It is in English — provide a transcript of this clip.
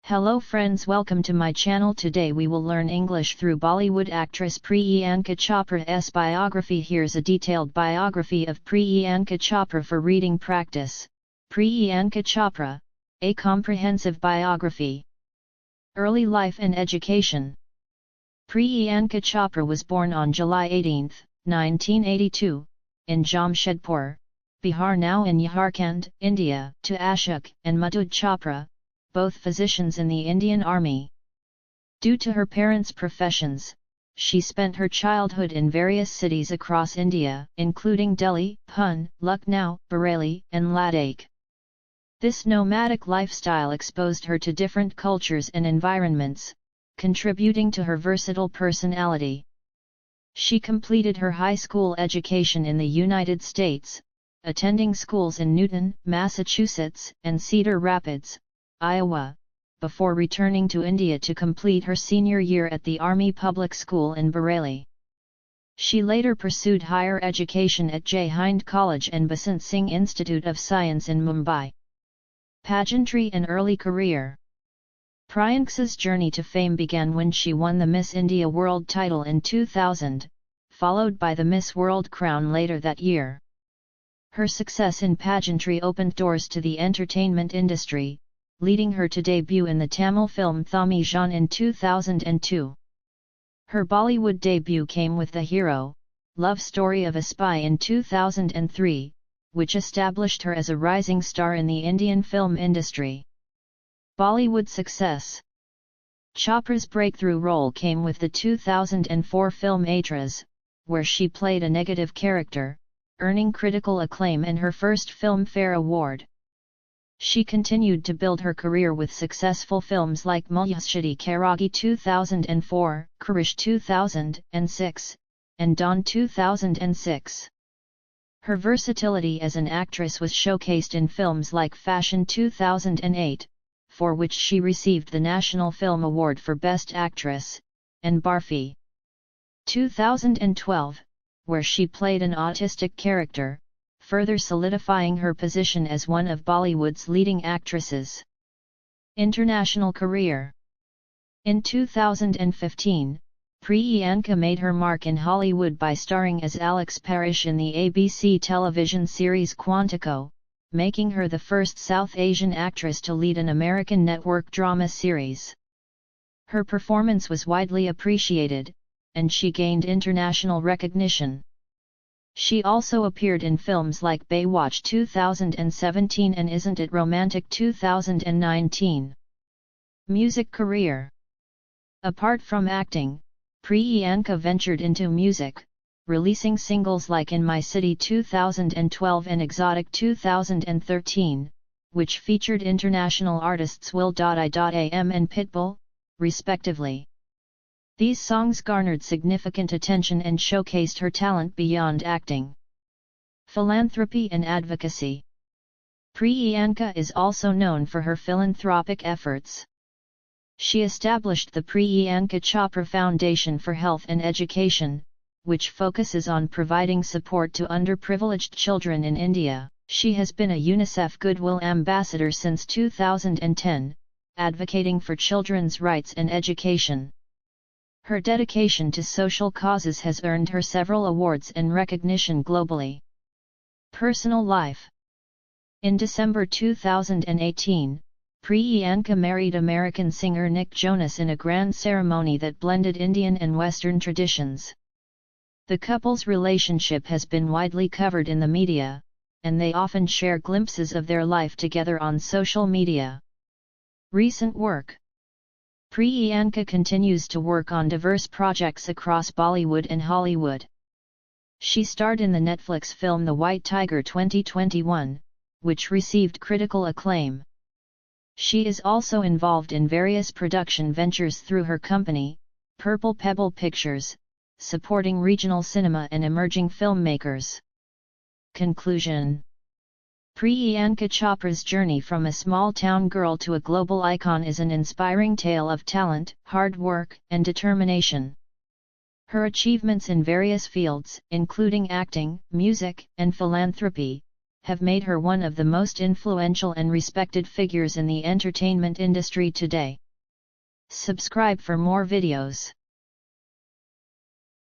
Hello friends, welcome to my channel. Today we will learn English through Bollywood actress Priyanka Chopra's biography. Here's a detailed biography of Priyanka Chopra for reading practice. Priyanka Chopra, a comprehensive biography. Early life and education. Priyanka Chopra was born on July 18, 1982, in Jamshedpur, Bihar, now in Jharkhand, India, to Ashok and Madhud Chopra, both physicians in the Indian Army. Due to her parents' professions, she spent her childhood in various cities across India, including Delhi, Pune, Lucknow, Bareilly, and Ladakh. This nomadic lifestyle exposed her to different cultures and environments, contributing to her versatile personality. She completed her high school education in the United States, attending schools in Newton, Massachusetts, and Cedar Rapids, Iowa, before returning to India to complete her senior year at the Army Public School in Bareilly. She later pursued higher education at Jai Hind College and Basant Singh Institute of Science in Mumbai. Pageantry and early career. Priyanka's journey to fame began when she won the Miss India World title in 2000, followed by the Miss World crown later that year. Her success in pageantry opened doors to the entertainment industry, leading her to debut in the Tamil film Thamijan in 2002. Her Bollywood debut came with the hero, Love Story of a Spy in 2003, which established her as a rising star in the Indian film industry. Bollywood success. Chopra's breakthrough role came with the 2004 film Aitras, where she played a negative character, earning critical acclaim and her first Filmfare Award. She continued to build her career with successful films like Mulyashadi Karagi 2004, Karish 2006, and Dawn 2006. Her versatility as an actress was showcased in films like Fashion 2008, for which she received the National Film Award for Best Actress, and Barfi 2012, where she played an autistic character, further solidifying her position as one of Bollywood's leading actresses. International career. In 2015, Priyanka made her mark in Hollywood by starring as Alex Parrish in the ABC television series Quantico, making her the first South Asian actress to lead an American network drama series. Her performance was widely appreciated, and she gained international recognition. She also appeared in films like Baywatch 2017 and Isn't It Romantic 2019. Music career. Apart from acting, Priyanka ventured into music, releasing singles like In My City 2012 and Exotic 2013, which featured international artists Will.I.Am and Pitbull, respectively. These songs garnered significant attention and showcased her talent beyond acting. Philanthropy and advocacy. Priyanka is also known for her philanthropic efforts. She established the Priyanka Chopra Foundation for Health and Education, which focuses on providing support to underprivileged children in India. She has been a UNICEF Goodwill Ambassador since 2010, advocating for children's rights and education. Her dedication to social causes has earned her several awards and recognition globally. Personal life. In December 2018, Priyanka married American singer Nick Jonas in a grand ceremony that blended Indian and Western traditions. The couple's relationship has been widely covered in the media, and they often share glimpses of their life together on social media. Recent work. Priyanka continues to work on diverse projects across Bollywood and Hollywood. She starred in the Netflix film The White Tiger 2021, which received critical acclaim. She is also involved in various production ventures through her company, Purple Pebble Pictures, supporting regional cinema and emerging filmmakers. Conclusion. Priyanka Chopra's journey from a small-town girl to a global icon is an inspiring tale of talent, hard work, and determination. Her achievements in various fields, including acting, music, and philanthropy, have made her one of the most influential and respected figures in the entertainment industry today. Subscribe for more videos.